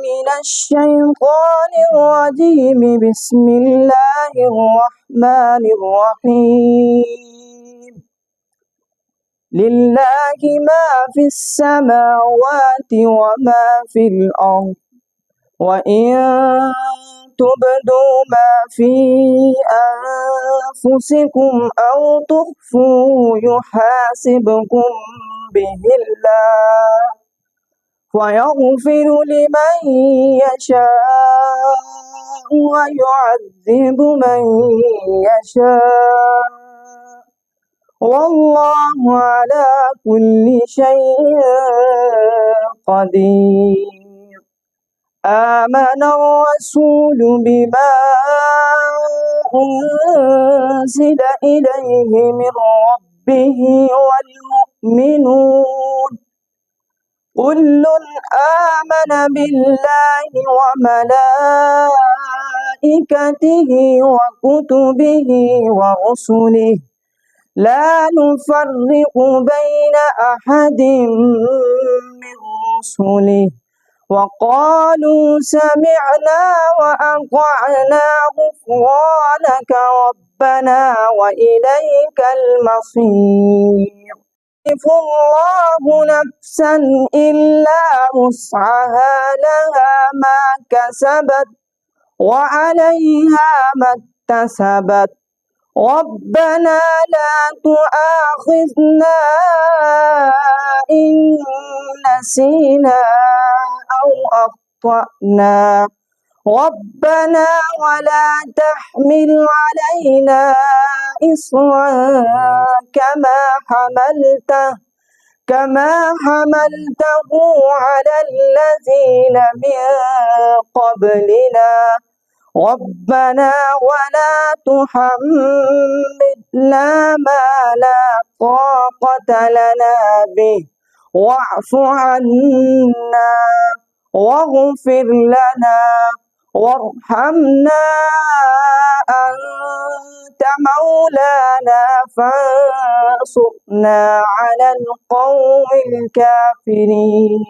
من الشيطان الرجيم. بسم الله الرحمن الرحيم. لله ما في السماوات وما في الأرض، وإن تبدوا ما في أنفسكم أو تخفوه يحاسبكم به الله، ويغفر لمن يشاء ويعذب من يشاء، والله على كل شيء قدير. آمن الرسول بما أنزل إليه من ربه والمؤمنون كل آمن بالله وملائكته وكتبه ورسله لا نفرق بين أحد من رسله، وقالوا سمعنا وأطعنا غفرانك ربنا وإليك المصير. الله نفسا إلا وسعها لها ما كسبت وعليها ما اكتسبت، ربنا لا تؤاخذنا إن نسينا أو أخطأنا، ربنا ولا تحمل علينا إصرا كما حملته على الذين من قبلنا، ربنا ولا تحملنا ما لا طاقة لنا به، واعف عنا واغفر لنا وارحمنا، أنت مولانا فانصرنا على القوم الكافرين.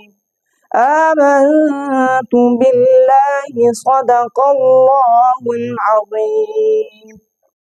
آمنت بالله، صدق الله العظيم.